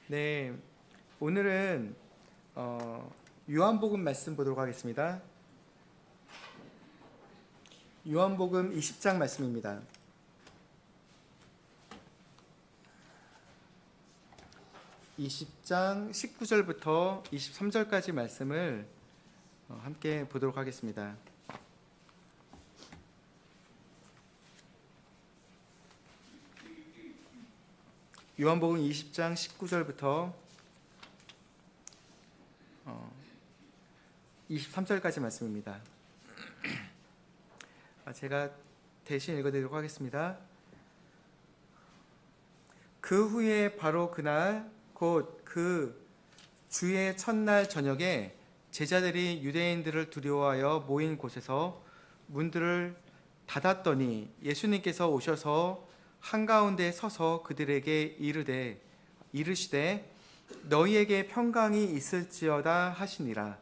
네, 오늘은 요한복음 말씀 보도록 하겠습니다. 요한복음 20장 말씀입니다. 20장 19절부터 23절까지 말씀을 함께 보도록 하겠습니다. 요한복음 20장 19절부터 23절까지 말씀입니다. 제가 대신 읽어드리도록 하겠습니다. 그 후에 바로 그날 곧 그 주의 첫날 저녁에 제자들이 유대인들을 두려워하여 모인 곳에서 문들을 닫았더니 예수님께서 오셔서 한가운데 서서 그들에게 이르시되 너희에게 평강이 있을지어다 하시니라.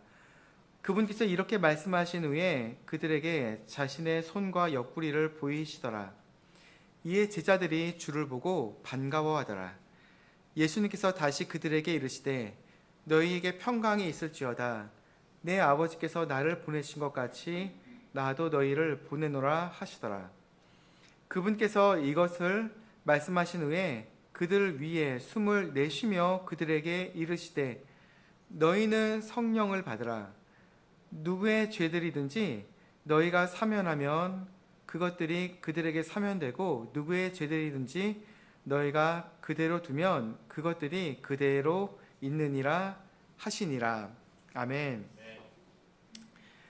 그분께서 이렇게 말씀하신 후에 그들에게 자신의 손과 옆구리를 보이시더라. 이에 제자들이 주를 보고 반가워하더라. 예수님께서 다시 그들에게 이르시되 너희에게 평강이 있을지어다. 내 아버지께서 나를 보내신 것 같이 나도 너희를 보내노라 하시더라. 그분께서 이것을 말씀하신 후에 그들 위에 숨을 내쉬며 그들에게 이르시되 너희는 성령을 받으라. 누구의 죄들이든지 너희가 사면하면 그것들이 그들에게 사면되고 누구의 죄들이든지 너희가 그대로 두면 그것들이 그대로 있느니라 하시니라. 아멘.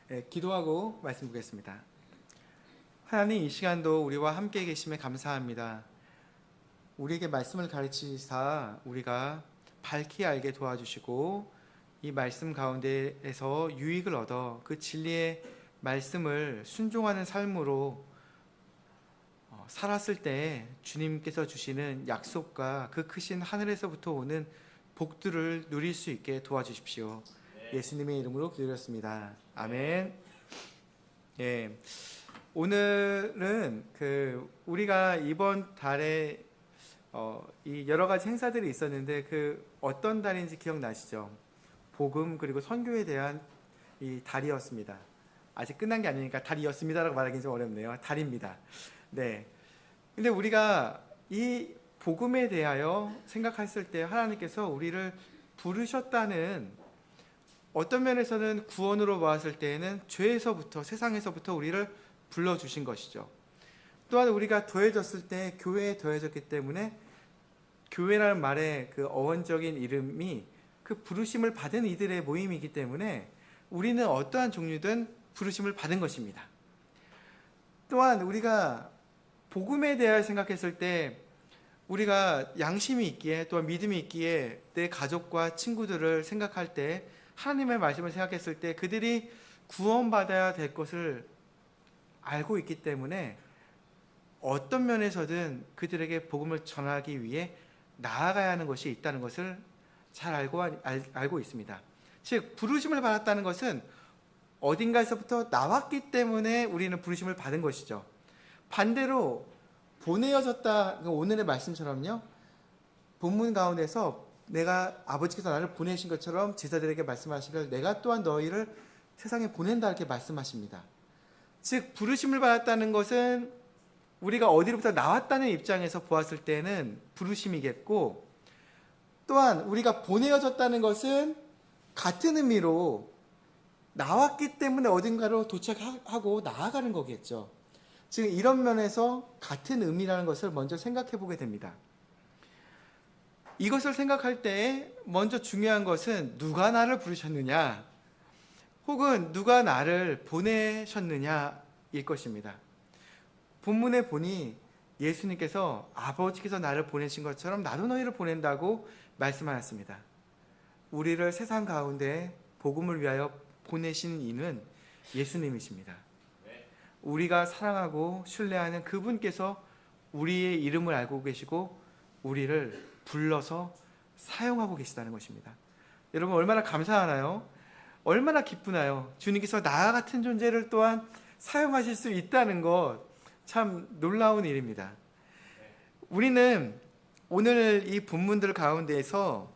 네, 기도하고 말씀 보겠습니다. 하나님, 이 시간도 우리와 함께 계심에 감사합니다. 우리에게 말씀을 가르치사 우리가 밝히 알게 도와주시고 이 말씀 가운데에서 유익을 얻어 그 진리의 말씀을 순종하는 삶으로 살았을 때 주님께서 주시는 약속과 그 크신 하늘에서부터 오는 복들을 누릴 수 있게 도와주십시오. 예수님의 이름으로 기도드렸습니다. 아멘. 예. 오늘은 우리가 이번 달에 이 여러 가지 행사들이 있었는데 어떤 달인지 기억나시죠? 복음 그리고 선교에 대한 이 달이었습니다. 아직 끝난 게 아니니까 달이었습니다라고 말하기 좀 어렵네요. 달입니다. 네. 근데 우리가 이 복음에 대하여 생각했을 때 하나님께서 우리를 부르셨다는, 어떤 면에서는 구원으로 보았을 때에는 죄에서부터, 세상에서부터 우리를 불러주신 것이죠. 또한 우리가 더해졌을 때 교회에 더해졌기 때문에 교회라는 말의 그 어원적인 이름이 그 부르심을 받은 이들의 모임이기 때문에 우리는 어떠한 종류든 부르심을 받은 것입니다. 또한 우리가 복음에 대하여 생각했을 때 우리가 양심이 있기에 또한 믿음이 있기에 내 가족과 친구들을 생각할 때 하나님의 말씀을 생각했을 때 그들이 구원받아야 될 것을 알고 있기 때문에 어떤 면에서든 그들에게 복음을 전하기 위해 나아가야 하는 것이 있다는 것을 잘 알고 있습니다. 즉 부르심을 받았다는 것은 어딘가에서부터 나왔기 때문에 우리는 부르심을 받은 것이죠. 반대로 보내어졌다, 오늘의 말씀처럼요, 본문 가운데서 내가 아버지께서 나를 보내신 것처럼 제자들에게 말씀하시길 내가 또한 너희를 세상에 보낸다 이렇게 말씀하십니다. 즉 부르심을 받았다는 것은 우리가 어디로부터 나왔다는 입장에서 보았을 때는 부르심이겠고, 또한 우리가 보내어졌다는 것은 같은 의미로 나왔기 때문에 어딘가로 도착하고 나아가는 거겠죠. 지금 이런 면에서 같은 의미라는 것을 먼저 생각해 보게 됩니다. 이것을 생각할 때 먼저 중요한 것은 누가 나를 부르셨느냐 혹은 누가 나를 보내셨느냐일 것입니다. 본문에 보니 예수님께서 아버지께서 나를 보내신 것처럼 나도 너희를 보낸다고 말씀하셨습니다. 우리를 세상 가운데 복음을 위하여 보내신 이는 예수님이십니다. 우리가 사랑하고 신뢰하는 그분께서 우리의 이름을 알고 계시고 우리를 불러서 사용하고 계시다는 것입니다. 여러분 얼마나 감사하나요? 얼마나 기쁘나요? 주님께서 나 같은 존재를 또한 사용하실 수 있다는 것, 참 놀라운 일입니다. 우리는 오늘 이 본문들 가운데에서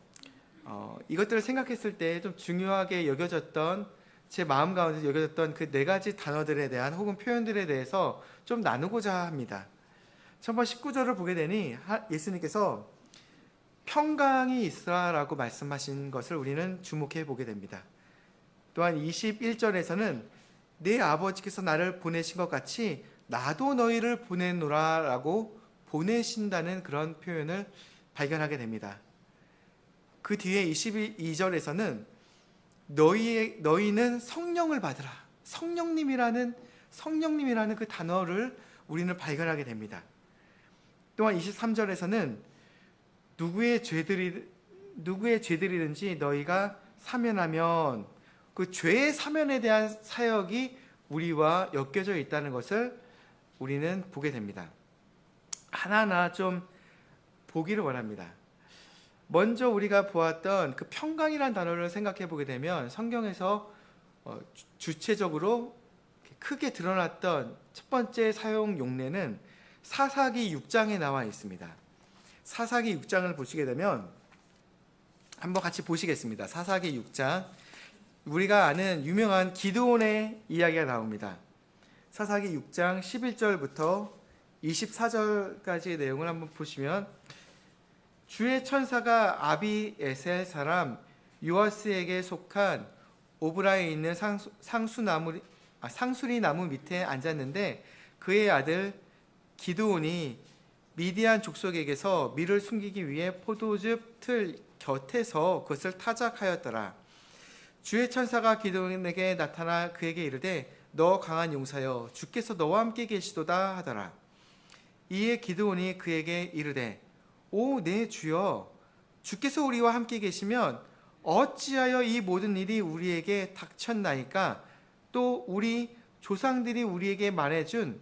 이것들을 생각했을 때 좀 중요하게 여겨졌던 제 마음 가운데 여겨졌던 그 네 가지 단어들에 대한 혹은 표현들에 대해서 좀 나누고자 합니다. 처음 19절을 보게 되니 예수님께서 평강이 있으라라고 말씀하신 것을 우리는 주목해 보게 됩니다. 또한 21절에서는 내 아버지께서 나를 보내신 것 같이 나도 너희를 보내노라라고 보내신다는 그런 표현을 발견하게 됩니다. 그 뒤에 22절에서는 너희는 성령을 받으라. 성령님이라는 그 단어를 우리는 발견하게 됩니다. 또한 23절에서는 누구의 죄들이든지 너희가 사면하면 그 죄의 사면에 대한 사역이 우리와 엮여져 있다는 것을 우리는 보게 됩니다. 하나하나 좀 보기를 원합니다. 먼저 우리가 보았던 그 평강이라는 단어를 생각해 보게 되면 성경에서 주체적으로 크게 드러났던 첫 번째 사용 용례는 사사기 6장에 나와 있습니다. 사사기 6장을 보시게 되면 한번 같이 보시겠습니다. 사사기 6장, 우리가 아는 유명한 기드온의 이야기가 나옵니다. 사사기 6장 11절부터 24절까지의 내용을 한번 보시면, 주의 천사가 아비에셀 사람 요아스에게 속한 오브라에 있는 상수리 나무 밑에 앉았는데, 그의 아들 기드온이 미디안 족속에게서 밀을 숨기기 위해 포도즙 틀 곁에서 그것을 타작하였더라. 주의 천사가 기드온에게 나타나 그에게 이르되 너 강한 용사여, 주께서 너와 함께 계시도다 하더라. 이에 기드온이 그에게 이르되 오 내 주여, 주께서 우리와 함께 계시면 어찌하여 이 모든 일이 우리에게 닥쳤나이까? 또 우리 조상들이 우리에게 말해준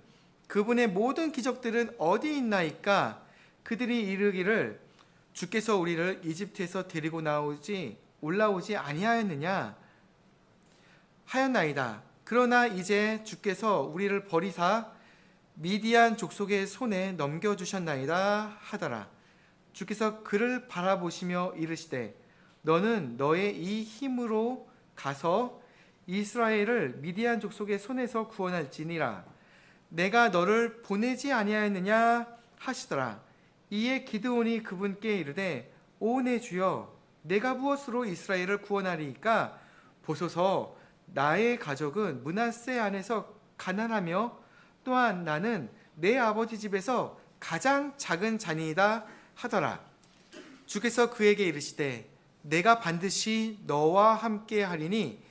그분의 모든 기적들은 어디 있나이까? 그들이 이르기를 주께서 우리를 이집트에서 데리고 올라오지 아니하였느냐 하였나이다. 그러나 이제 주께서 우리를 버리사 미디안 족속의 손에 넘겨주셨나이다 하더라. 주께서 그를 바라보시며 이르시되 너는 너의 이 힘으로 가서 이스라엘을 미디안 족속의 손에서 구원할지니라. 내가 너를 보내지 아니하였느냐 하시더라. 이에 기드온이 그분께 이르되 오 내 주여, 내가 무엇으로 이스라엘을 구원하리이까? 보소서, 나의 가족은 므낫세 안에서 가난하며 또한 나는 내 아버지 집에서 가장 작은 자니이다 하더라. 주께서 그에게 이르시되 내가 반드시 너와 함께 하리니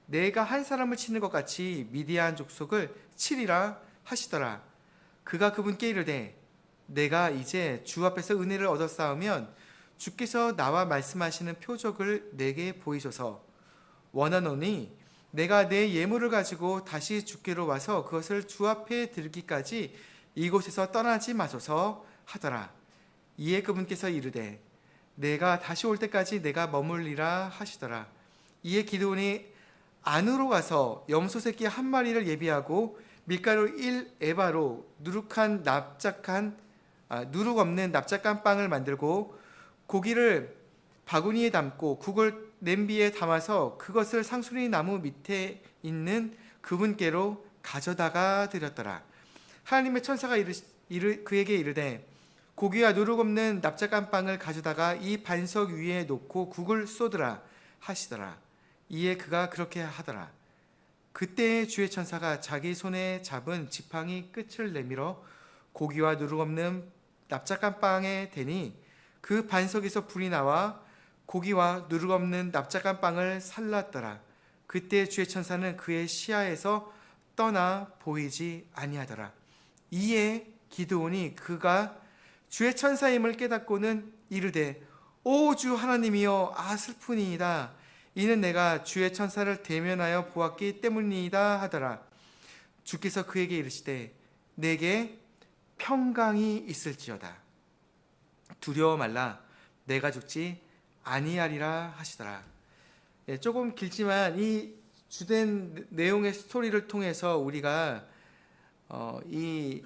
내가 한 사람을 치는 것 같이 미디안 족속을 치리라 하시더라. 그가 그분께 이르되 내가 이제 주 앞에서 은혜를 얻었사오면 주께서 나와 말씀하시는 표적을 내게 보이소서. 원하노니 내가 내 예물을 가지고 다시 주께로 와서 그것을 주 앞에 들기까지 이곳에서 떠나지 마소서 하더라. 이에 그분께서 이르되 내가 다시 올 때까지 내가 머물리라 하시더라. 이에 기드온이 안으로 가서 염소 새끼 한 마리를 예비하고 밀가루 1에바로 누룩 없는 납작한 빵을 만들고 고기를 바구니에 담고 국을 냄비에 담아서 그것을 상수리 나무 밑에 있는 그분께로 가져다가 드렸더라. 하나님의 천사가 그에게 이르되 고기와 누룩 없는 납작한 빵을 가져다가 이 반석 위에 놓고 국을 쏟으라 하시더라. 이에 그가 그렇게 하더라. 그때에 주의 천사가 자기 손에 잡은 지팡이 끝을 내밀어 고기와 누룩 없는 납작한 빵에 대니 그 반석에서 불이 나와 고기와 누룩 없는 납작한 빵을 살랐더라. 그때 주의 천사는 그의 시야에서 떠나 보이지 아니하더라. 이에 기드온이 그가 주의 천사임을 깨닫고는 이르되 오 주 하나님이여, 슬프니이다. 이는 내가 주의 천사를 대면하여 보았기 때문이다 하더라. 주께서 그에게 이르시되 내게 평강이 있을지어다. 두려워 말라. 내가 죽지 아니하리라 하시더라. 조금 길지만 이 주된 내용의 스토리를 통해서 우리가 이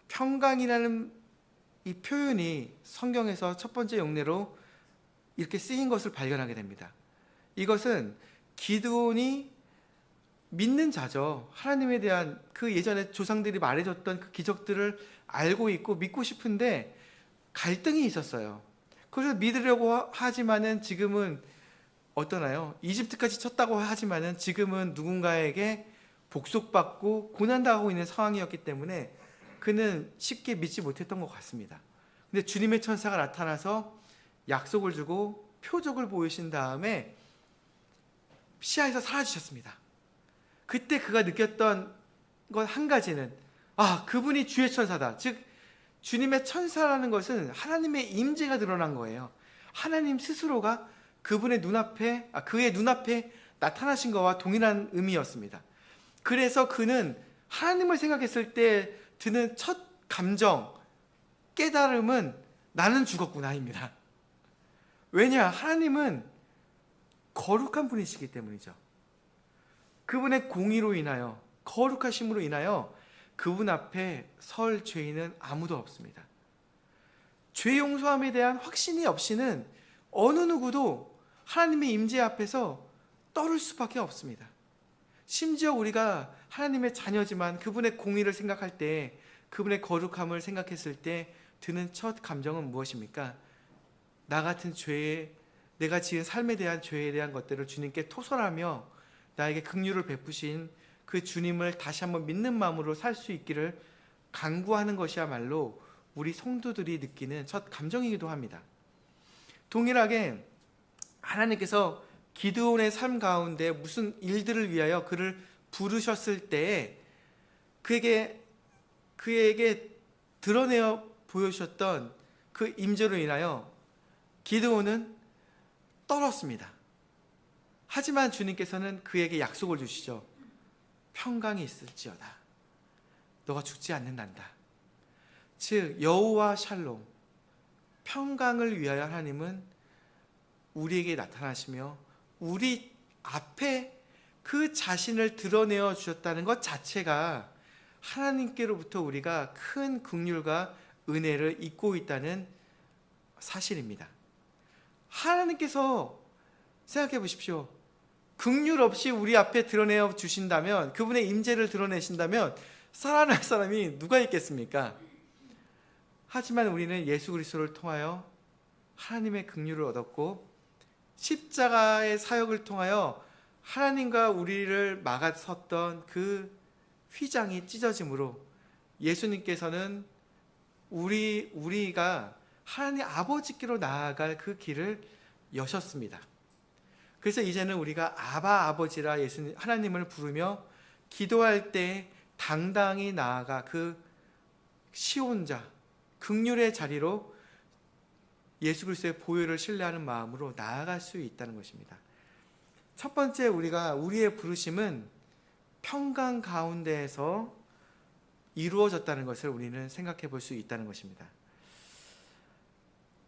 평강이라는 이 표현이 성경에서 첫 번째 용례로 이렇게 쓰인 것을 발견하게 됩니다. 이것은 기드온이 믿는 자죠. 하나님에 대한 그 예전에 조상들이 말해줬던 그 기적들을 알고 있고 믿고 싶은데 갈등이 있었어요. 그래서 믿으려고 하지만은 지금은 어떠나요? 이집트까지 쳤다고 하지만은 지금은 누군가에게 복속받고 고난당하고 있는 상황이었기 때문에 그는 쉽게 믿지 못했던 것 같습니다. 근데 주님의 천사가 나타나서 약속을 주고 표적을 보이신 다음에 시야에서 사라지셨습니다. 그때 그가 느꼈던 것 한 가지는 그분이 주의 천사다. 즉 주님의 천사라는 것은 하나님의 임재가 드러난 거예요. 하나님 스스로가 그분의 눈앞에 그의 눈앞에 나타나신 것과 동일한 의미였습니다. 그래서 그는 하나님을 생각했을 때 드는 첫 감정, 깨달음은 나는 죽었구나입니다. 왜냐? 하나님은 거룩한 분이시기 때문이죠. 그분의 공의로 인하여, 거룩하심으로 인하여 그분 앞에 설 죄인은 아무도 없습니다. 죄 용서함에 대한 확신이 없이는 어느 누구도 하나님의 임재 앞에서 떨을 수밖에 없습니다. 심지어 우리가 하나님의 자녀지만 그분의 공의를 생각할 때, 그분의 거룩함을 생각했을 때 드는 첫 감정은 무엇입니까? 나 같은 죄에, 내가 지은 삶에 대한 죄에 대한 것들을 주님께 토설하며 나에게 긍휼을 베푸신 그 주님을 다시 한번 믿는 마음으로 살 수 있기를 간구하는 것이야말로 우리 성도들이 느끼는 첫 감정이기도 합니다. 동일하게 하나님께서 기드온의 삶 가운데 무슨 일들을 위하여 그를 부르셨을 때에 그에게 드러내어 보여주셨던 그 임재로 인하여 기드온은 떨었습니다. 하지만 주님께서는 그에게 약속을 주시죠. 평강이 있을지어다. 너가 죽지 않는단다. 즉 여호와 샬롬, 평강을 위하여 하나님은 우리에게 나타나시며 우리 앞에 그 자신을 드러내어 주셨다는 것 자체가 하나님께로부터 우리가 큰 긍휼과 은혜를 입고 있다는 사실입니다. 하나님께서 생각해 보십시오. 긍휼 없이 우리 앞에 드러내어 주신다면, 그분의 임재를 드러내신다면 살아날 사람이 누가 있겠습니까? 하지만 우리는 예수 그리스도를 통하여 하나님의 긍휼을 얻었고 십자가의 사역을 통하여 하나님과 우리를 막아섰던 그 휘장이 찢어짐으로 예수님께서는 우리가 하나님 아버지께로 나아갈 그 길을 여셨습니다. 그래서 이제는 우리가 아바 아버지라 하나님을 부르며 기도할 때 당당히 나아가 그 시온자 긍휼의 자리로 예수 그리스도의 보혈을 신뢰하는 마음으로 나아갈 수 있다는 것입니다. 첫 번째, 우리의 부르심은 평강 가운데에서 이루어졌다는 것을 우리는 생각해 볼 수 있다는 것입니다.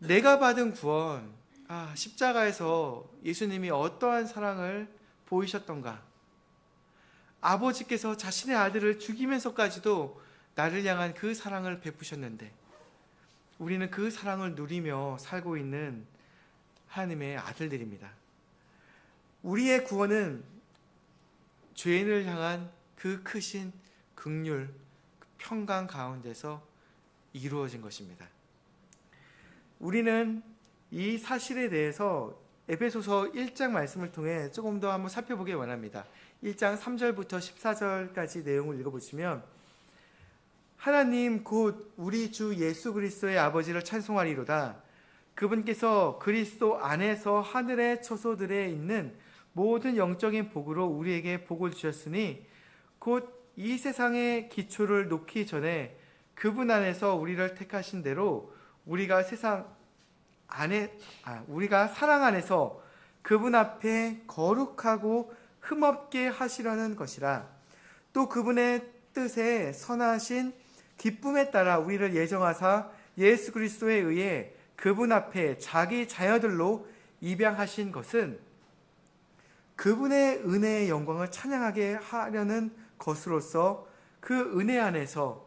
내가 받은 구원, 십자가에서 예수님이 어떠한 사랑을 보이셨던가, 아버지께서 자신의 아들을 죽이면서까지도 나를 향한 그 사랑을 베푸셨는데 우리는 그 사랑을 누리며 살고 있는 하나님의 아들들입니다. 우리의 구원은 죄인을 향한 그 크신 긍휼, 평강 가운데서 이루어진 것입니다. 우리는 이 사실에 대해서 에베소서 1장 말씀을 통해 조금 더 한번 살펴보기 원합니다. 1장 3절부터 14절까지 내용을 읽어보시면, 하나님 곧 우리 주 예수 그리스도의 아버지를 찬송하리로다. 그분께서 그리스도 안에서 하늘의 처소들에 있는 모든 영적인 복으로 우리에게 복을 주셨으니 곧 이 세상의 기초를 놓기 전에 그분 안에서 우리를 택하신 대로 우리가 사랑 안에서 그분 앞에 거룩하고 흠없게 하시려는 것이라. 또 그분의 뜻에 선하신 기쁨에 따라 우리를 예정하사 예수 그리스도에 의해 그분 앞에 자기 자녀들로 입양하신 것은 그분의 은혜의 영광을 찬양하게 하려는 것으로서 그 은혜 안에서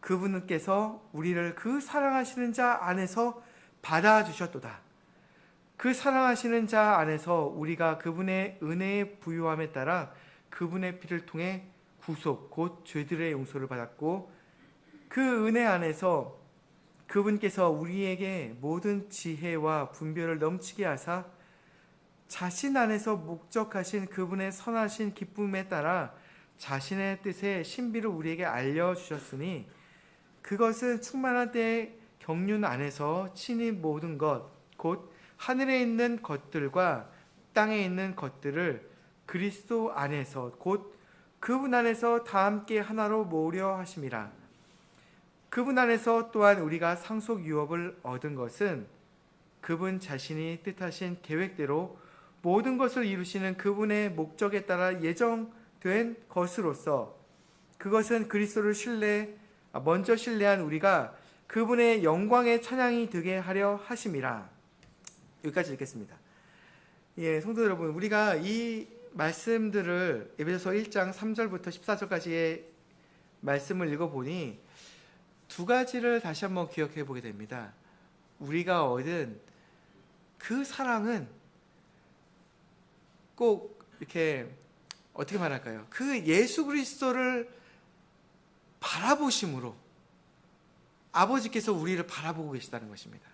그분께서 우리를 그 사랑하시는 자 안에서 받아주셨도다. 그 사랑하시는 자 안에서 우리가 그분의 은혜의 부유함에 따라 그분의 피를 통해 구속 곧 죄들의 용서를 받았고, 그 은혜 안에서 그분께서 우리에게 모든 지혜와 분별을 넘치게 하사 자신 안에서 목적하신 그분의 선하신 기쁨에 따라 자신의 뜻의 신비를 우리에게 알려주셨으니, 그것은 충만한 때의 경륜 안에서 친히 모든 것 곧 하늘에 있는 것들과 땅에 있는 것들을 그리스도 안에서 곧 그분 안에서 다 함께 하나로 모으려 하심이라. 그분 안에서 또한 우리가 상속 유업을 얻은 것은 그분 자신이 뜻하신 계획대로 모든 것을 이루시는 그분의 목적에 따라 예정된 것으로서, 그것은 그리스도를 먼저 신뢰한 우리가 그분의 영광의 찬양이 되게 하려 하심이라. 여기까지 읽겠습니다. 예, 성도 여러분, 우리가 이 말씀들을 에베소서 1장 3절부터 14절까지의 말씀을 읽어보니 두 가지를 다시 한번 기억해 보게 됩니다. 우리가 얻은 그 사랑은 꼭 이렇게 어떻게 말할까요? 그 예수 그리스도를 바라보심으로 아버지께서 우리를 바라보고 계시다는 것입니다.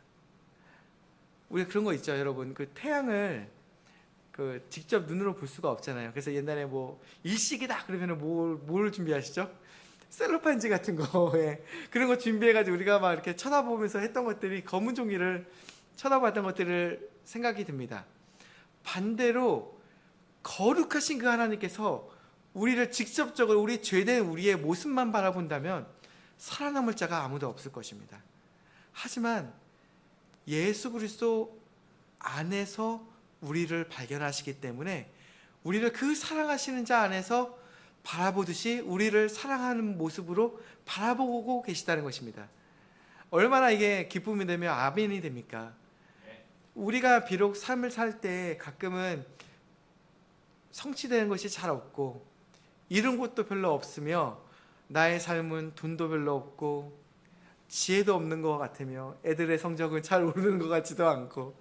우리가 그런 거 있죠, 여러분. 그 태양을 직접 눈으로 볼 수가 없잖아요. 그래서 옛날에 뭐 일식이다 그러면 뭘 준비하시죠? 셀로판지 같은 거에 그런 거 준비해가지고 우리가 막 이렇게 쳐다보면서 했던 것들이, 검은 종이를 쳐다봤던 것들을 생각이 듭니다. 반대로 거룩하신 그 하나님께서 우리를 직접적으로 우리 죄된 우리의 모습만 바라본다면 살아남을 자가 아무도 없을 것입니다. 하지만 예수 그리스도 안에서 우리를 발견하시기 때문에 우리를 그 사랑하시는 자 안에서 바라보듯이 우리를 사랑하는 모습으로 바라보고 계시다는 것입니다. 얼마나 이게 기쁨이 되며 아멘이 됩니까? 우리가 비록 삶을 살 때 가끔은 성취되는 것이 잘 없고 이룬 것도 별로 없으며 나의 삶은 돈도 별로 없고 지혜도 없는 것 같으며 애들의 성적은 잘 오르는 것 같지도 않고,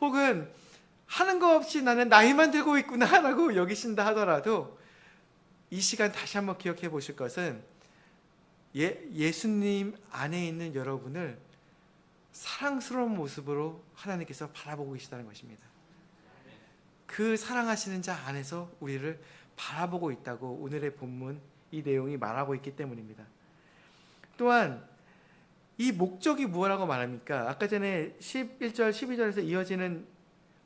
혹은 하는 거 없이 나는 나이만 들고 있구나 라고 여기신다 하더라도 이 시간 다시 한번 기억해 보실 것은 예수님 안에 있는 여러분을 사랑스러운 모습으로 하나님께서 바라보고 계시다는 것입니다. 그 사랑하시는 자 안에서 우리를 바라보고 있다고 오늘의 본문 이 내용이 말하고 있기 때문입니다. 또한 이 목적이 무엇이라고 말합니까? 아까 전에 11절, 12절에서 이어지는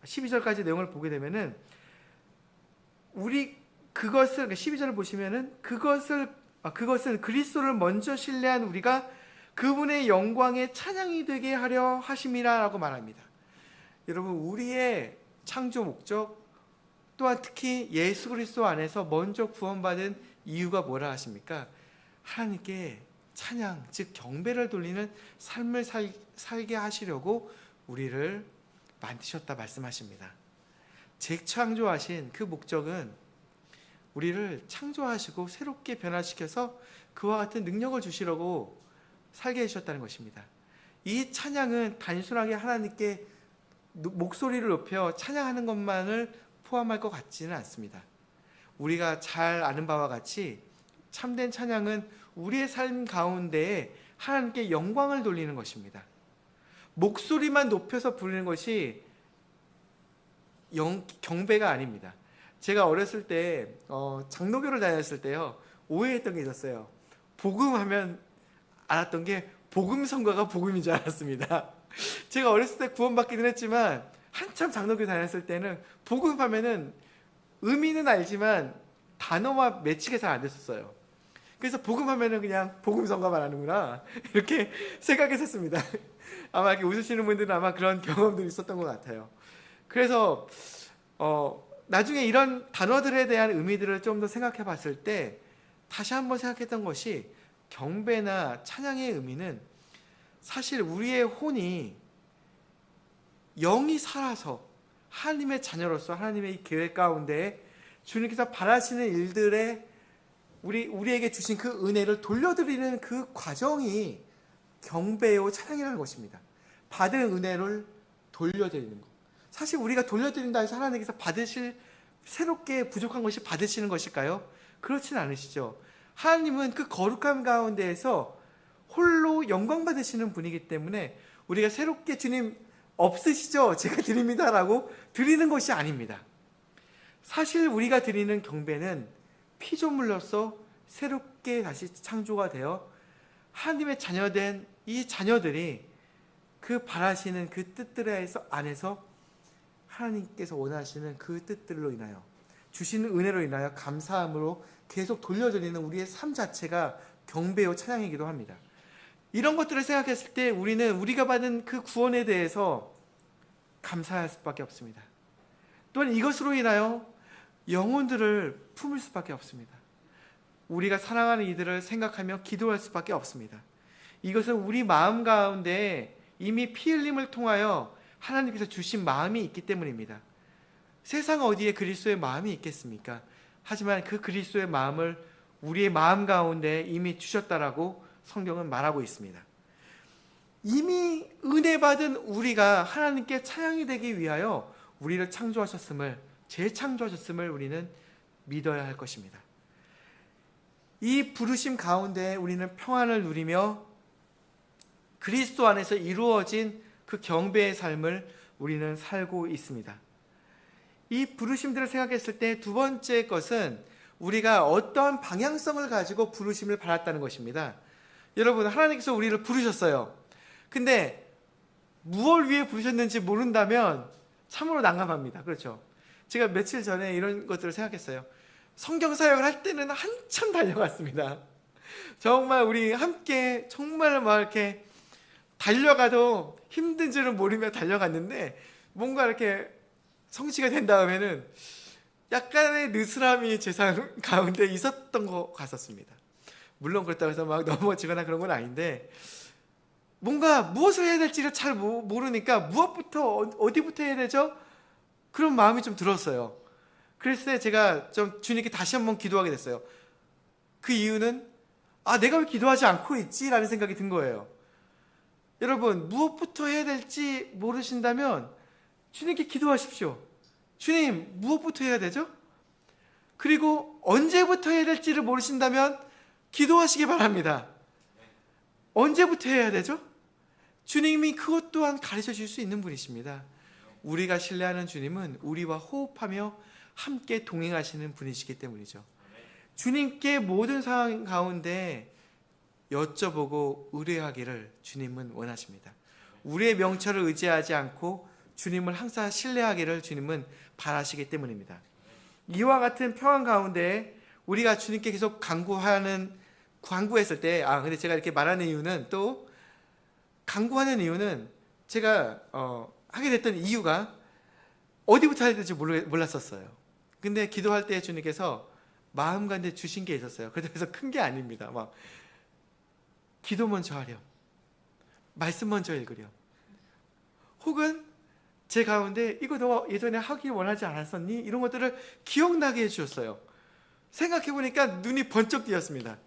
12절까지 내용을 보게 되면은 그것을 12절을 보시면은 그것은 그리스도를 먼저 신뢰한 우리가 그분의 영광의 찬양이 되게 하려 하심이라라고 말합니다. 여러분, 우리의 창조 목적 또한 특히 예수 그리스도 안에서 먼저 구원받은 이유가 뭐라 하십니까? 하나님께 찬양, 즉 경배를 돌리는 삶을 살게 하시려고 우리를 만드셨다 말씀하십니다. 재창조하신 그 목적은 우리를 창조하시고 새롭게 변화시켜서 그와 같은 능력을 주시려고 살게 해주셨다는 것입니다. 이 찬양은 단순하게 하나님께 목소리를 높여 찬양하는 것만을 포함할 것 같지는 않습니다. 우리가 잘 아는 바와 같이 참된 찬양은 우리의 삶 가운데에 하나님께 영광을 돌리는 것입니다. 목소리만 높여서 부르는 것이 경배가 아닙니다. 제가 어렸을 때 장로교를 다녔을 때요, 오해했던 게 있었어요. 복음하면 알았던 게 복음성가가 복음인 줄 알았습니다. 제가 어렸을 때 구원받기는 했지만 한참 장로교 다녔을 때는 복음하면은 의미는 알지만 단어와 매치가 잘 안 됐었어요. 그래서 복음하면은 그냥 복음성가만 하는구나 이렇게 생각했었습니다. 아마 이렇게 웃으시는 분들은 아마 그런 경험들이 있었던 것 같아요. 그래서 나중에 이런 단어들에 대한 의미들을 좀 더 생각해 봤을 때 다시 한번 생각했던 것이, 경배나 찬양의 의미는 사실 우리의 혼이 영이 살아서 하나님의 자녀로서 하나님의 계획 가운데 주님께서 바라시는 일들에 우리에게 주신 그 은혜를 돌려드리는 그 과정이 경배요 찬양이라는 것입니다. 받은 은혜를 돌려드리는 것. 사실 우리가 돌려드린다 해서 하나님께서 받으실, 새롭게 부족한 것이 받으시는 것일까요? 그렇지는 않으시죠. 하나님은 그 거룩함 가운데에서 홀로 영광 받으시는 분이기 때문에 우리가 새롭게 주님 없으시죠? 제가 드립니다 라고 드리는 것이 아닙니다. 사실 우리가 드리는 경배는 피조물로서 새롭게 다시 창조가 되어 하나님의 자녀된 이 자녀들이 그 바라시는 그 뜻들 안에서 하나님께서 원하시는 그 뜻들로 인하여 주시는 은혜로 인하여 감사함으로 계속 돌려드리는 우리의 삶 자체가 경배요 찬양이기도 합니다. 이런 것들을 생각했을 때 우리는 우리가 받은 그 구원에 대해서 감사할 수밖에 없습니다. 또한 이것으로 인하여 영혼들을 품을 수밖에 없습니다. 우리가 사랑하는 이들을 생각하며 기도할 수밖에 없습니다. 이것은 우리 마음 가운데 이미 피 흘림을 통하여 하나님께서 주신 마음이 있기 때문입니다. 세상 어디에 그리스도의 마음이 있겠습니까? 하지만 그 그리스도의 마음을 우리의 마음 가운데 이미 주셨다라고 성경은 말하고 있습니다. 이미 은혜 받은 우리가 하나님께 찬양이 되기 위하여 우리를 창조하셨음을, 재창조하셨음을 우리는 믿어야 할 것입니다. 이 부르심 가운데 우리는 평안을 누리며 그리스도 안에서 이루어진 그 경배의 삶을 우리는 살고 있습니다. 이 부르심들을 생각했을 때 두 번째 것은 우리가 어떠한 방향성을 가지고 부르심을 받았다는 것입니다. 여러분, 하나님께서 우리를 부르셨어요. 근데 무엇을 위해 부르셨는지 모른다면 참으로 난감합니다. 그렇죠? 제가 며칠 전에 이런 것들을 생각했어요. 성경 사역을 할 때는 한참 달려갔습니다. 정말 우리 함께 정말 막 이렇게 달려가도 힘든 줄은 모르며 달려갔는데 뭔가 이렇게 성취가 된 다음에는 약간의 느슨함이 제 삶 가운데 있었던 것 같았습니다. 물론 그렇다고 해서 막 넘어지거나 그런 건 아닌데 뭔가 무엇을 해야 될지를 잘 모르니까 무엇부터 어디부터 해야 되죠? 그런 마음이 좀 들었어요. 그랬을 때 제가 좀 주님께 다시 한번 기도하게 됐어요. 그 이유는 내가 왜 기도하지 않고 있지? 라는 생각이 든 거예요. 여러분, 무엇부터 해야 될지 모르신다면 주님께 기도하십시오. 주님, 무엇부터 해야 되죠? 그리고 언제부터 해야 될지를 모르신다면 기도하시기 바랍니다. 언제부터 해야 되죠? 주님이 그것 또한 가르쳐 줄 수 있는 분이십니다. 우리가 신뢰하는 주님은 우리와 호흡하며 함께 동행하시는 분이시기 때문이죠. 주님께 모든 상황 가운데 여쭤보고 의뢰하기를 주님은 원하십니다. 우리의 명철을 의지하지 않고 주님을 항상 신뢰하기를 주님은 바라시기 때문입니다. 이와 같은 평안 가운데 우리가 주님께 계속 간구했을 때, 근데 제가 이렇게 말하는 이유는, 또 간구하는 이유는 제가 하게 됐던 이유가 어디부터 해야 될지 몰랐었어요. 근데 기도할 때 주님께서 마음 가운데 주신 게 있었어요. 그래서 큰 게 아닙니다. 막 기도 먼저 하렴, 말씀 먼저 읽으렴, 혹은 제 가운데 이거 너 예전에 하길 원하지 않았었니? 이런 것들을 기억나게 해주셨어요. 생각해보니까 눈이 번쩍 띄었습니다.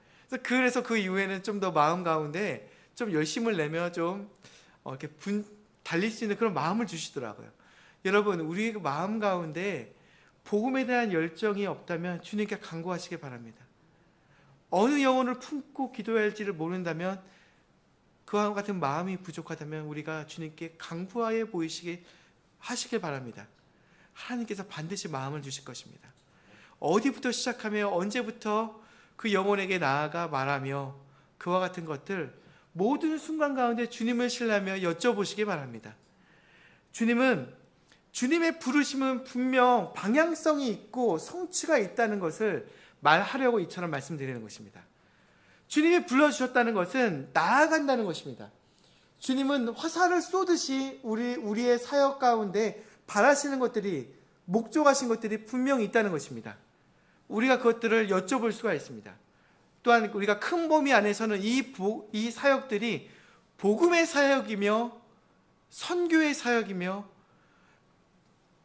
그래서 그 이후에는 좀 더 마음 가운데 좀 열심을 내며 좀 이렇게 달릴 수 있는 그런 마음을 주시더라고요. 여러분, 우리 마음 가운데 복음에 대한 열정이 없다면 주님께 간구하시기 바랍니다. 어느 영혼을 품고 기도해야 할지를 모른다면, 그와 같은 마음이 부족하다면 우리가 주님께 간구하여 하시길 바랍니다. 하나님께서 반드시 마음을 주실 것입니다. 어디부터 시작하며 언제부터 그 영혼에게 나아가 말하며 그와 같은 것들 모든 순간 가운데 주님을 신뢰하며 여쭤보시기 바랍니다. 주님의 부르심은 분명 방향성이 있고 성취가 있다는 것을 말하려고 이처럼 말씀드리는 것입니다. 주님이 불러주셨다는 것은 나아간다는 것입니다. 주님은 화살을 쏘듯이 우리의 사역 가운데 바라시는 것들이, 목적하신 것들이 분명히 있다는 것입니다. 우리가 그것들을 여쭤볼 수가 있습니다. 또한 우리가 큰 범위 안에서는 이 사역들이 복음의 사역이며 선교의 사역이며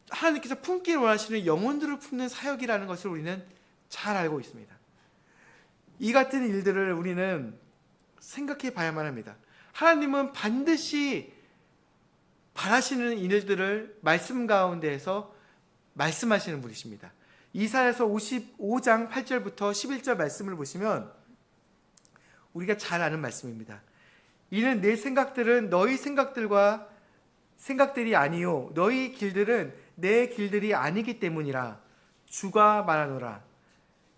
하나님께서 품기를 원하시는 영혼들을 품는 사역이라는 것을 우리는 잘 알고 있습니다. 이 같은 일들을 우리는 생각해 봐야만 합니다. 하나님은 반드시 바라시는 일들을 말씀 가운데에서 말씀하시는 분이십니다. 이사야서 55장 8절부터 11절 말씀을 보시면 우리가 잘 아는 말씀입니다. 이는 내 생각들은 너희 생각들이 아니요 너희 길들은 내 길들이 아니기 때문이라 주가 말하노라.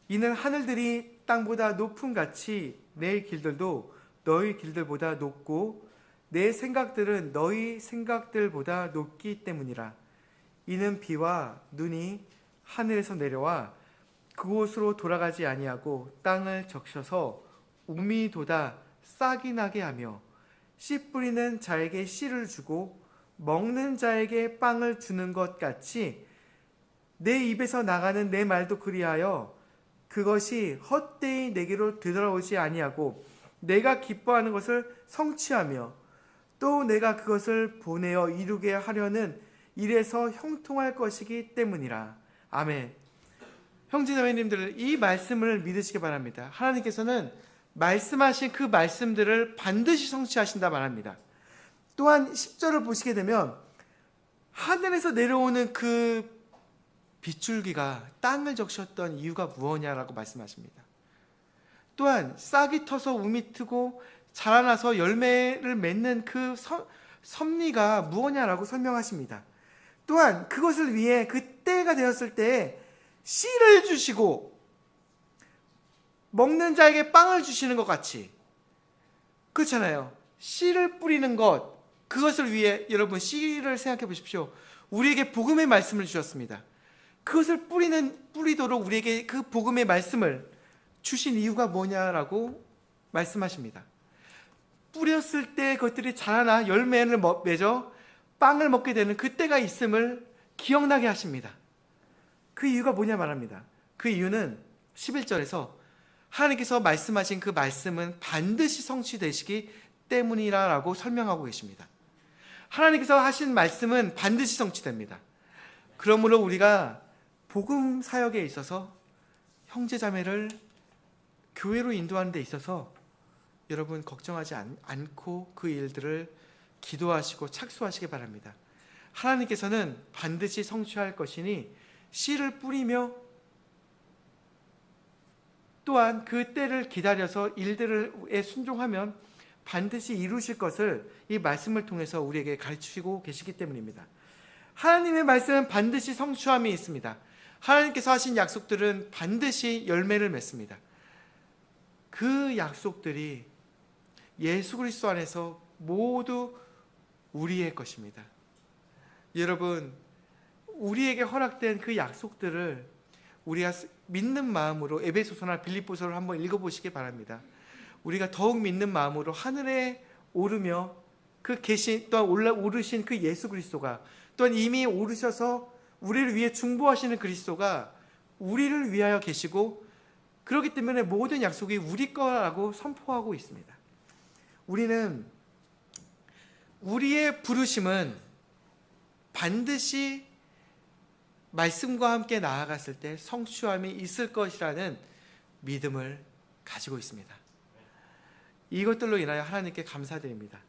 이는 하늘들이 땅보다 높음 같이 내 길들도 너희 길들보다 높고 내 생각들은 너희 생각들보다 높기 때문이라. 이는 비와 눈이 하늘에서 내려와 그곳으로 돌아가지 아니하고 땅을 적셔서 우미 돋아 싹이 나게 하며 씨 뿌리는 자에게 씨를 주고 먹는 자에게 빵을 주는 것 같이 내 입에서 나가는 내 말도 그리하여 그것이 헛되이 내게로 되돌아오지 아니하고 내가 기뻐하는 것을 성취하며 또 내가 그것을 보내어 이루게 하려는 일에서 형통할 것이기 때문이라. 아멘. 형제자매님들, 이 말씀을 믿으시기 바랍니다. 하나님께서는 말씀하신 그 말씀들을 반드시 성취하신다 말합니다. 또한 10절을 보시게 되면 하늘에서 내려오는 그 빗줄기가 땅을 적셨던 이유가 무엇이냐라고 말씀하십니다. 또한 싹이 터서 우미 트고 자라나서 열매를 맺는 그 섭리가 무엇이냐라고 설명하십니다. 또한 그것을 위해 그 때가 되었을 때 씨를 주시고 먹는 자에게 빵을 주시는 것 같이, 그렇잖아요. 씨를 뿌리는 것, 그것을 위해 여러분 씨를 생각해 보십시오. 우리에게 복음의 말씀을 주셨습니다. 그것을 뿌리도록 우리에게 그 복음의 말씀을 주신 이유가 뭐냐라고 말씀하십니다. 뿌렸을 때 그것들이 자라나 열매를 맺어 빵을 먹게 되는 그때가 있음을 기억나게 하십니다. 그 이유가 뭐냐 말합니다. 그 이유는 11절에서 하나님께서 말씀하신 그 말씀은 반드시 성취되시기 때문이라고 설명하고 계십니다. 하나님께서 하신 말씀은 반드시 성취됩니다. 그러므로 우리가 복음 사역에 있어서 형제자매를 교회로 인도하는 데 있어서 여러분 걱정하지 않고 그 일들을 기도하시고 착수하시기 바랍니다. 하나님께서는 반드시 성취할 것이니 씨를 뿌리며 또한 그 때를 기다려서 일들에 순종하면 반드시 이루실 것을 이 말씀을 통해서 우리에게 가르치고 계시기 때문입니다. 하나님의 말씀은 반드시 성취함이 있습니다. 하나님께서 하신 약속들은 반드시 열매를 맺습니다. 그 약속들이 예수 그리스도 안에서 모두 우리의 것입니다. 여러분, 우리에게 허락된 그 약속들을 우리가 믿는 마음으로 에베소서나 빌립보서를 한번 읽어보시기 바랍니다. 우리가 더욱 믿는 마음으로 하늘에 오르며 그 계신 또한 오르신 그 예수 그리스도가 또한 이미 오르셔서 우리를 위해 중보하시는 그리스도가 우리를 위하여 계시고 그렇기 때문에 모든 약속이 우리 거라고 선포하고 있습니다. 우리는 우리의 부르심은 반드시 말씀과 함께 나아갔을 때 성취함이 있을 것이라는 믿음을 가지고 있습니다. 이것들로 인하여 하나님께 감사드립니다.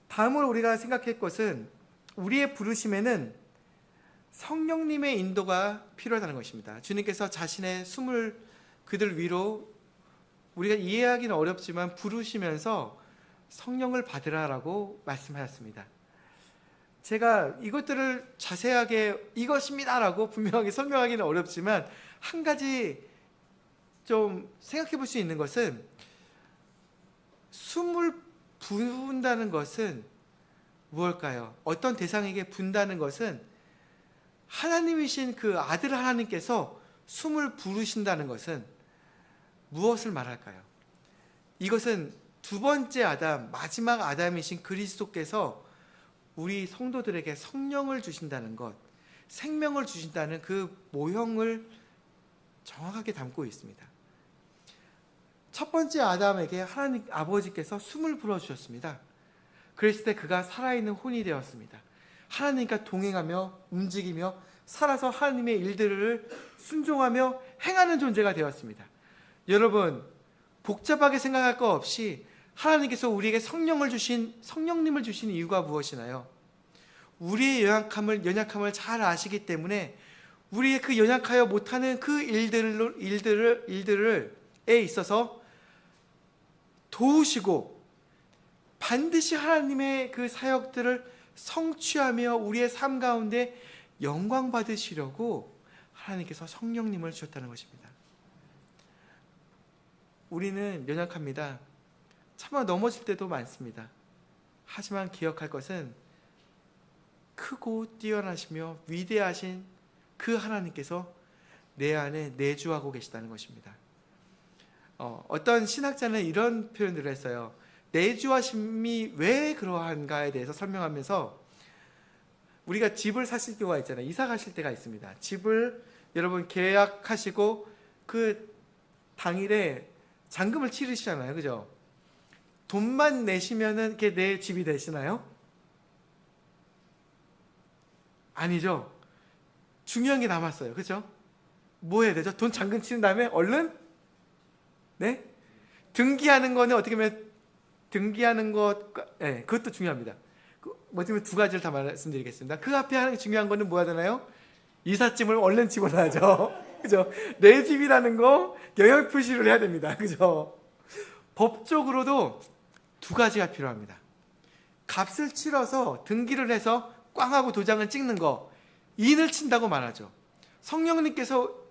다음으로 우리가 생각할 것은 우리의 부르심에는 성령님의 인도가 필요하다는 것입니다. 주님께서 자신의 숨을 그들 위로 우리가 이해하기는 어렵지만 부르시면서 성령을 받으라라고 말씀하셨습니다. 제가 이것들을 자세하게 이것입니다라고 분명하게 설명하기는 어렵지만 한 가지 좀 생각해 볼 수 있는 것은 숨을 부은다는 것은 무엇일까요? 어떤 대상에게 분다는 것은 하나님이신 그 아들 하나님께서 숨을 부르신다는 것은 무엇을 말할까요? 이것은 두 번째 아담, 마지막 아담이신 그리스도께서 우리 성도들에게 성령을 주신다는 것, 생명을 주신다는 그 모형을 정확하게 담고 있습니다. 첫 번째 아담에게 하나님 아버지께서 숨을 불어주셨습니다. 그랬을 때 그가 살아있는 혼이 되었습니다. 하나님과 동행하며 움직이며 살아서 하나님의 일들을 순종하며 행하는 존재가 되었습니다. 여러분, 복잡하게 생각할 것 없이 하나님께서 우리에게 성령님을 주신 이유가 무엇이나요? 우리의 연약함을 잘 아시기 때문에 우리의 그 연약하여 못하는 그 일들에 있어서 도우시고 반드시 하나님의 그 사역들을 성취하며 우리의 삶 가운데 영광 받으시려고 하나님께서 성령님을 주셨다는 것입니다. 우리는 연약합니다. 차마 넘어질 때도 많습니다. 하지만 기억할 것은 크고 뛰어나시며 위대하신 그 하나님께서 내 안에 내주하고 계시다는 것입니다. 어떤 신학자는 이런 표현들을 했어요. 내주하심이 왜 그러한가에 대해서 설명하면서, 우리가 집을 사실 경우가 있잖아요. 이사 가실 때가 있습니다. 집을 여러분 계약하시고 그 당일에 잔금을 치르시잖아요. 그죠? 돈만 내시면은 그게 내 집이 되시나요? 아니죠. 중요한 게 남았어요. 그죠? 뭐 해야 되죠? 돈 잔금 치른 다음에 얼른 네? 등기하는 거는 어떻게 보면 등기하는 것, 네, 그것도 중요합니다. 뭐냐면 두 가지를 다 말씀드리겠습니다. 그 앞에 하는 중요한 거는 뭐 하잖아요? 이삿짐을 얼른 집어넣어야죠. 그죠? 내 집이라는 거 영역 표시를 해야 됩니다. 그죠? 법적으로도 두 가지가 필요합니다. 값을 치러서 등기를 해서 꽝 하고 도장을 찍는 거, 인을 친다고 말하죠. 성령님께서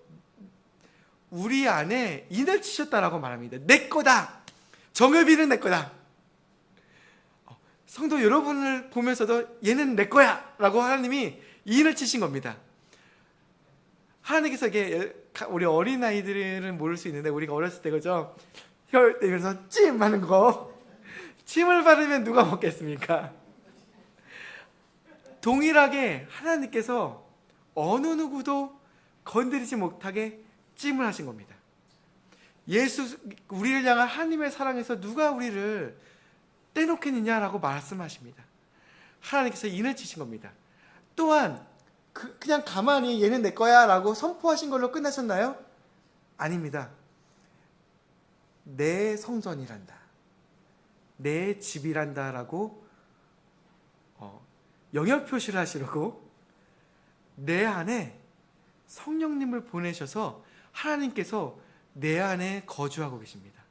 우리 안에 인을 치셨다라고 말합니다. 내 거다. 정읍이는 내 거다. 성도 여러분을 보면서도 얘는 내 거야 라고 하나님이 인을 치신 겁니다. 하나님께서 이게, 우리 어린아이들은 모를 수 있는데 우리가 어렸을 때 그죠? 혀를 떼면서 찜 하는 거, 침을 바르면 누가 먹겠습니까? 동일하게 하나님께서 어느 누구도 건드리지 못하게 찜을 하신 겁니다. 우리를 향한 하나님의 사랑에서 누가 우리를 떼놓겠느냐라고 말씀하십니다. 하나님께서 인을 치신 겁니다. 또한 그냥 가만히 얘는 내 거야 라고 선포하신 걸로 끝나셨나요? 아닙니다. 내 성전이란다, 내 집이란다 라고 영역 표시를 하시려고 내 안에 성령님을 보내셔서 하나님께서 내 안에 거주하고 계십니다.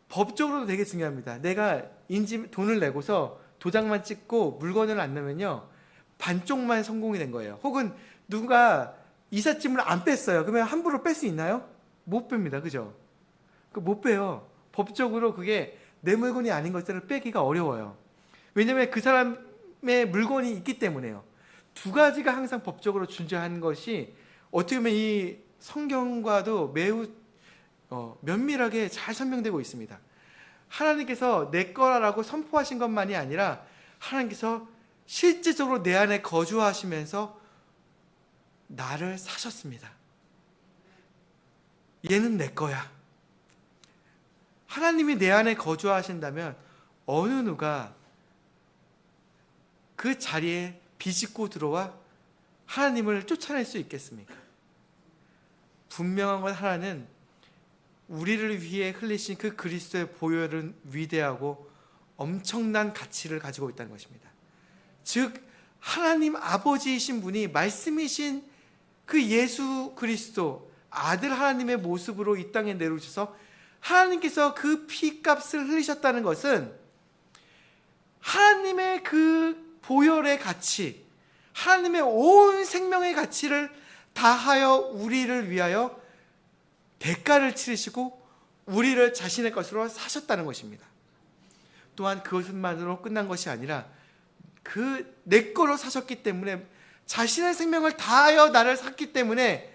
법적으로도 되게 중요합니다. 내가 돈을 내고서 도장만 찍고 물건을 안 내면요, 반쪽만 성공이 된 거예요. 혹은 누가 이삿짐을 안 뺐어요. 그러면 함부로 뺄 수 있나요? 못 뺍니다. 그죠? 못 빼요. 법적으로 그게 내 물건이 아닌 것들을 빼기가 어려워요. 왜냐하면 그 사람의 물건이 있기 때문에요. 두 가지가 항상 법적으로 존재하는 것이 어떻게 보면 이 성경과도 매우 면밀하게 잘 설명되고 있습니다. 하나님께서 내 거라고 선포하신 것만이 아니라 하나님께서 실제적으로 내 안에 거주하시면서 나를 사셨습니다. 얘는 내 거야. 하나님이 내 안에 거주하신다면 어느 누가 그 자리에 비집고 들어와 하나님을 쫓아낼 수 있겠습니까? 분명한 건 하나는 우리를 위해 흘리신 그 그리스도의 보혈은 위대하고 엄청난 가치를 가지고 있다는 것입니다. 즉 하나님 아버지이신 분이 말씀이신 그 예수 그리스도 아들 하나님의 모습으로 이 땅에 내려오셔서 하나님께서 그 피값을 흘리셨다는 것은 하나님의 그 보혈의 가치, 하나님의 온 생명의 가치를 다하여 우리를 위하여 대가를 치르시고 우리를 자신의 것으로 사셨다는 것입니다. 또한 그것만으로 끝난 것이 아니라 그 내 거로 사셨기 때문에, 자신의 생명을 다하여 나를 샀기 때문에,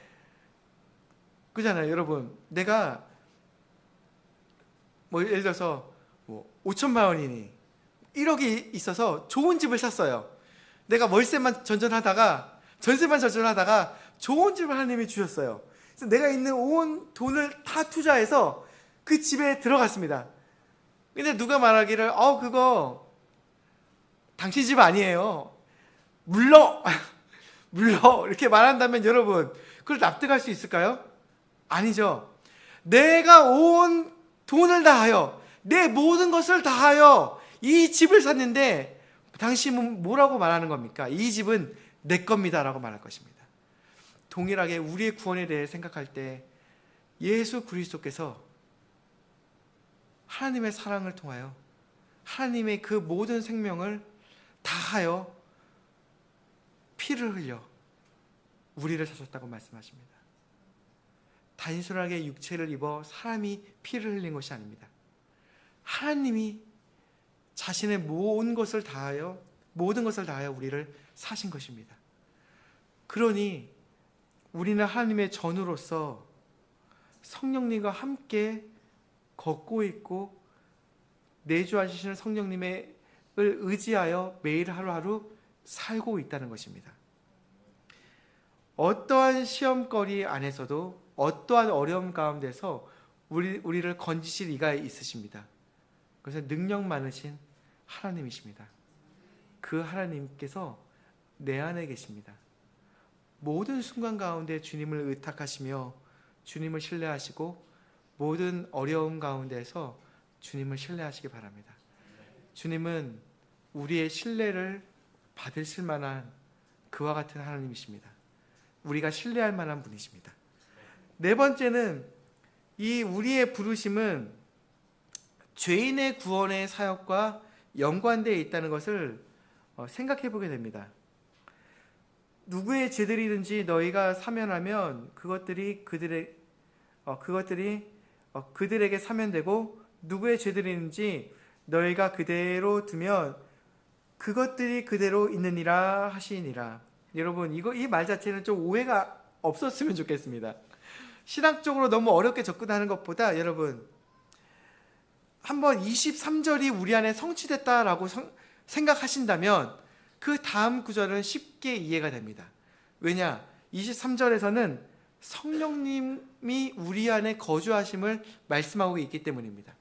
그잖아요 여러분. 내가 예를 들어서 5천만 원이니 1억이 있어서 좋은 집을 샀어요. 내가 전세만 전전하다가 좋은 집을 하나님이 주셨어요. 그래서 내가 있는 온 돈을 다 투자해서 그 집에 들어갔습니다. 근데 누가 말하기를 그거 당신 집 아니에요, 물러 이렇게 말한다면 여러분 그걸 납득할 수 있을까요? 아니죠. 내가 온 돈을 다하여 내 모든 것을 다하여 이 집을 샀는데 당신은 뭐라고 말하는 겁니까? 이 집은 내 겁니다 라고 말할 것입니다. 동일하게 우리의 구원에 대해 생각할 때 예수 그리스도께서 하나님의 사랑을 통하여 하나님의 그 모든 생명을 다하여 피를 흘려 우리를 사셨다고 말씀하십니다. 단순하게 육체를 입어 사람이 피를 흘린 것이 아닙니다. 하나님이 자신의 모든 것을 다하여 우리를 사신 것입니다. 그러니 우리는 하나님의 전우로서 성령님과 함께 걷고 있고 내주하시는 성령님을 의지하여 매일 하루하루 살고 있다는 것입니다. 어떠한 시험거리 안에서도 어떠한 어려움 가운데서 우리를 건지실 이가 있으십니다. 그래서 능력 많으신 하나님이십니다. 그 하나님께서 내 안에 계십니다. 모든 순간 가운데 주님을 의탁하시며 주님을 신뢰하시고 모든 어려움 가운데서 주님을 신뢰하시기 바랍니다. 주님은 우리의 신뢰를 받으실 만한 그와 같은 하나님이십니다. 우리가 신뢰할 만한 분이십니다. 네 번째는 이 우리의 부르심은 죄인의 구원의 사역과 연관되어 있다는 것을 생각해 보게 됩니다. 누구의 죄들이든지 너희가 사면하면 그것들이 그들에게 사면되고 누구의 죄들이든지 너희가 그대로 두면 그것들이 그대로 있느니라 하시니라. 여러분 이 말 자체는 좀 오해가 없었으면 좋겠습니다. 신학적으로 너무 어렵게 접근하는 것보다 여러분 한번 23절이 우리 안에 성취됐다라고 생각하신다면 그 다음 구절은 쉽게 이해가 됩니다. 왜냐? 23절에서는 성령님이 우리 안에 거주하심을 말씀하고 있기 때문입니다.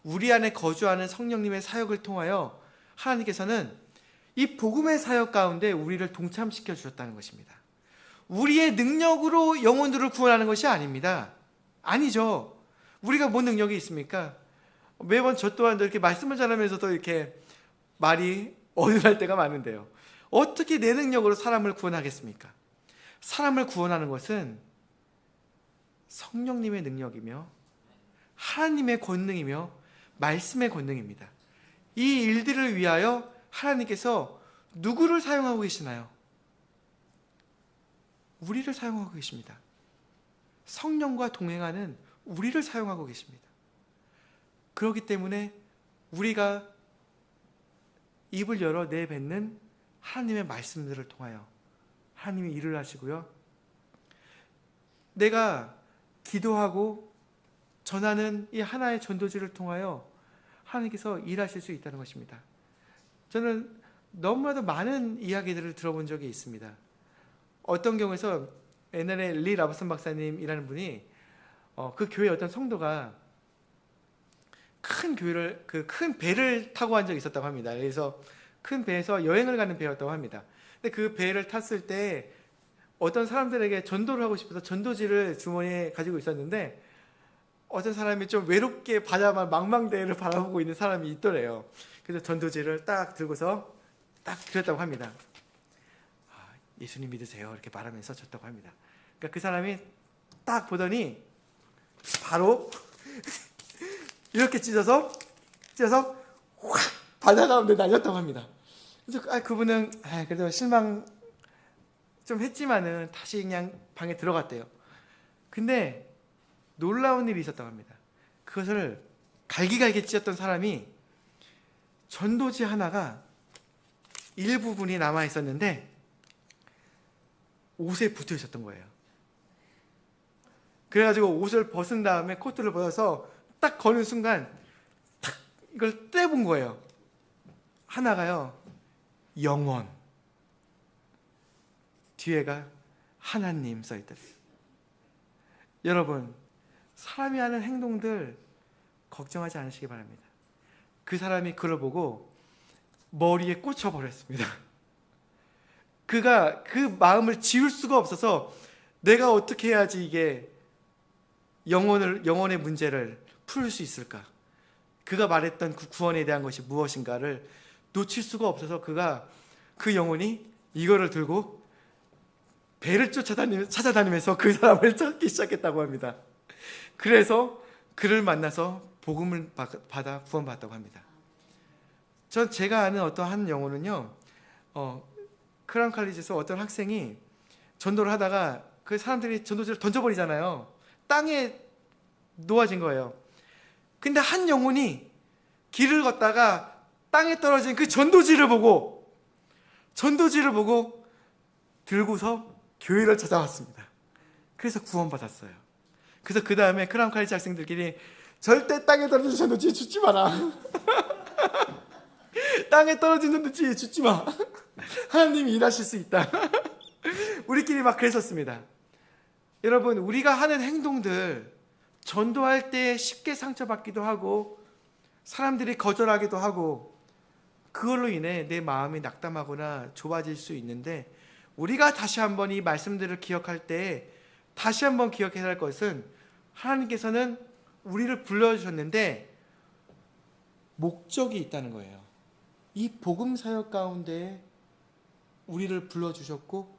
우리 안에 거주하는 성령님의 사역을 통하여 하나님께서는 이 복음의 사역 가운데 우리를 동참시켜 주셨다는 것입니다. 우리의 능력으로 영혼들을 구원하는 것이 아닙니다. 아니죠. 우리가 뭔 능력이 있습니까? 매번 저 또한도 이렇게 말씀을 전하면서도 이렇게 말이 어눌할 때가 많은데요. 어떻게 내 능력으로 사람을 구원하겠습니까? 사람을 구원하는 것은 성령님의 능력이며 하나님의 권능이며 말씀의 권능입니다. 이 일들을 위하여 하나님께서 누구를 사용하고 계시나요? 우리를 사용하고 계십니다. 성령과 동행하는 우리를 사용하고 계십니다. 그렇기 때문에 우리가 입을 열어 내뱉는 하나님의 말씀들을 통하여 하나님이 일을 하시고요. 내가 기도하고 전하는 이 하나의 전도지를 통하여 하나님께서 일하실 수 있다는 것입니다. 저는 너무나도 많은 이야기들을 들어본 적이 있습니다. 어떤 경우에서 옛날에 리 라브슨 박사님이라는 분이 그 교회 어떤 성도가 큰 교회를 큰 배를 타고 간 적이 있었다고 합니다. 그래서 큰 배에서 여행을 가는 배였다고 합니다. 근데 그 배를 탔을 때 어떤 사람들에게 전도를 하고 싶어서 전도지를 주머니에 가지고 있었는데 어떤 사람이 좀 외롭게 바다만 망망대해를 바라보고 있는 사람이 있더래요. 그래서 전도지를 딱 들고서 딱 드렸다고 합니다. 예수님 믿으세요 이렇게 말하면서 줬다고 합니다. 그러니까 그 사람이 딱 보더니 바로 이렇게 찢어서 확 바다 가운데 날렸다고 합니다. 그래서 그분은 그래도 실망 좀 했지만은 다시 그냥 방에 들어갔대요. 근데 놀라운 일이 있었다고 합니다. 그것을 갈기갈기 찢었던 사람이 전도지 하나가 일부분이 남아 있었는데 옷에 붙어 있었던 거예요. 그래가지고 옷을 벗은 다음에 코트를 벗어서 딱 거는 순간 탁 이걸 떼본 거예요. 하나가요 영원, 뒤에가 하나님 써있더래요. 여러분 사람이 하는 행동들 걱정하지 않으시기 바랍니다. 그 사람이 그걸 보고 머리에 꽂혀버렸습니다. 그가 그 마음을 지울 수가 없어서 내가 어떻게 해야지 이게 영혼의 문제를 풀 수 있을까? 그가 말했던 그 구원에 대한 것이 무엇인가를 놓칠 수가 없어서 그 영혼이 이거를 들고 배를 찾아다니면서 그 사람을 찾기 시작했다고 합니다. 그래서 그를 만나서 복음을 받아 구원받았다고 합니다. 제가 아는 어떤 한 영혼은요, 크라운 칼리지에서 어떤 학생이 전도를 하다가 그 사람들이 전도지를 던져버리잖아요. 땅에 놓아진 거예요. 근데 한 영혼이 길을 걷다가 땅에 떨어진 그 전도지를 보고 들고서 교회를 찾아왔습니다. 그래서 구원받았어요. 그래서 그 다음에 크라운 칼리지 학생들끼리 절대 땅에 떨어진 전도지에 죽지 마라. 땅에 떨어진 전도지에 죽지 마. 하나님이 일하실 수 있다. 우리끼리 막 그랬었습니다. 여러분, 우리가 하는 행동들, 전도할 때 쉽게 상처받기도 하고 사람들이 거절하기도 하고 그걸로 인해 내 마음이 낙담하거나 좁아질 수 있는데, 우리가 다시 한번 이 말씀들을 기억할 때 다시 한번 기억해야 할 것은, 하나님께서는 우리를 불러주셨는데 목적이 있다는 거예요. 이 복음 사역 가운데 우리를 불러주셨고,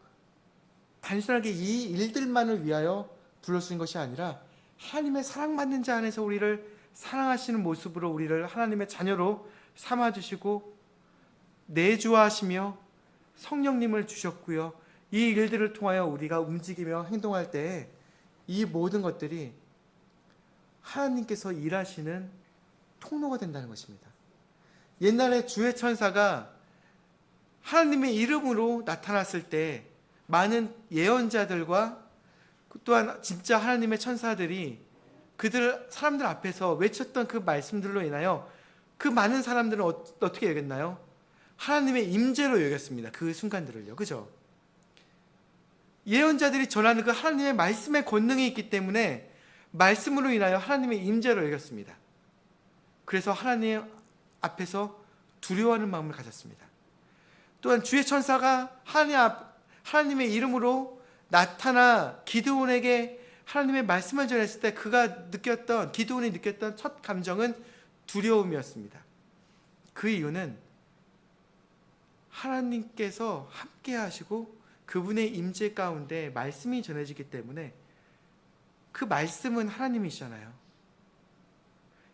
단순하게 이 일들만을 위하여 불러주신 것이 아니라 하나님의 사랑받는 자 안에서 우리를 사랑하시는 모습으로 우리를 하나님의 자녀로 삼아주시고 내주하시며 성령님을 주셨고요. 이 일들을 통하여 우리가 움직이며 행동할 때 이 모든 것들이 하나님께서 일하시는 통로가 된다는 것입니다. 옛날에 주의 천사가 하나님의 이름으로 나타났을 때 많은 예언자들과 또한 진짜 하나님의 천사들이 사람들 앞에서 외쳤던 그 말씀들로 인하여 그 많은 사람들은 어떻게 여겼나요? 하나님의 임재로 여겼습니다. 그 순간들을요. 그죠? 예언자들이 전하는 그 하나님의 말씀의 권능이 있기 때문에 말씀으로 인하여 하나님의 임재로 여겼습니다. 그래서 하나님 앞에서 두려워하는 마음을 가졌습니다. 또한 주의 천사가 하나님의 이름으로 나타나 기드온에게 하나님의 말씀을 전했을 때 기드온이 느꼈던 첫 감정은 두려움이었습니다. 그 이유는 하나님께서 함께 하시고 그분의 임재 가운데 말씀이 전해지기 때문에, 그 말씀은 하나님이시잖아요.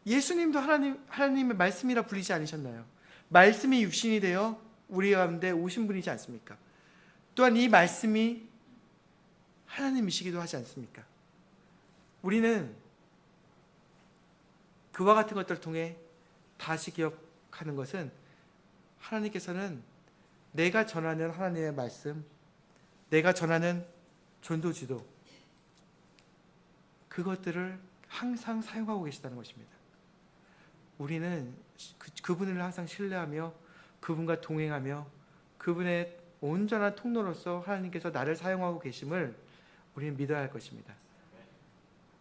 예수님도 하나님의 말씀이라 불리지 않으셨나요? 말씀이 육신이 되어 우리 가운데 오신 분이지 않습니까? 또한 이 말씀이 하나님이시기도 하지 않습니까? 우리는 그와 같은 것들을 통해 다시 기억하는 것은, 하나님께서는 내가 전하는 하나님의 말씀, 내가 전하는 전도지도, 그것들을 항상 사용하고 계시다는 것입니다. 우리는 그분을 항상 신뢰하며 그분과 동행하며 그분의 온전한 통로로서 하나님께서 나를 사용하고 계심을 우리는 믿어야 할 것입니다.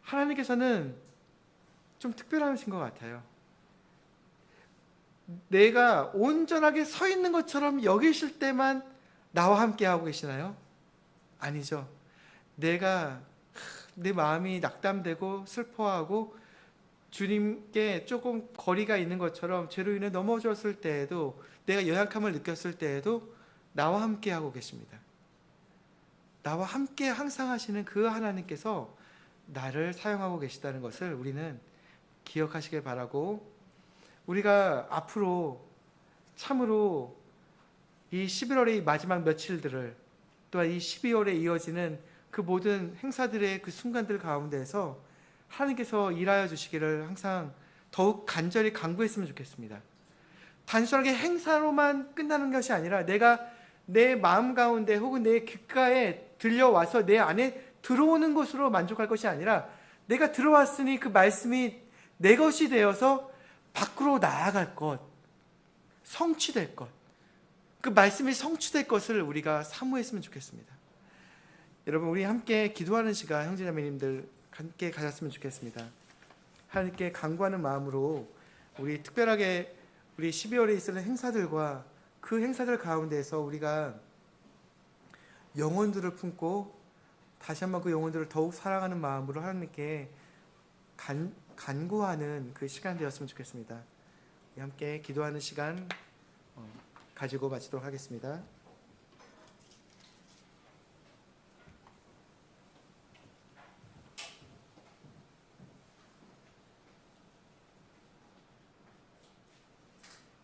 하나님께서는 좀 특별하신 것 같아요. 내가 온전하게 서 있는 것처럼 여기실 때만 나와 함께 하고 계시나요? 아니죠. 내 마음이 낙담되고 슬퍼하고 주님께 조금 거리가 있는 것처럼 죄로 인해 넘어졌을 때에도, 내가 연약함을 느꼈을 때에도 나와 함께 하고 계십니다. 나와 함께 항상 하시는 그 하나님께서 나를 사용하고 계시다는 것을 우리는 기억하시길 바라고, 우리가 앞으로 참으로 이 11월의 마지막 며칠들을, 또한 이 12월에 이어지는 그 모든 행사들의 그 순간들 가운데에서 하나님께서 일하여 주시기를 항상 더욱 간절히 간구했으면 좋겠습니다. 단순하게 행사로만 끝나는 것이 아니라 내가 내 마음 가운데 혹은 내 귓가에 들려와서 내 안에 들어오는 것으로 만족할 것이 아니라, 내가 들어왔으니 그 말씀이 내 것이 되어서 밖으로 나아갈 것, 성취될 것, 그 말씀이 성취될 것을 우리가 사모했으면 좋겠습니다. 여러분, 우리 함께 기도하는 시간 형제자매님들 함께 가졌으면 좋겠습니다. 하나님께 간구하는 마음으로 우리 특별하게 우리 12월에 있을 행사들과 그 행사들 가운데에서 우리가 영혼들을 품고 다시 한번 그 영혼들을 더욱 사랑하는 마음으로 하나님께 간구하는 그 시간 되었으면 좋겠습니다. 함께 기도하는 시간 가지고 마치도록 하겠습니다.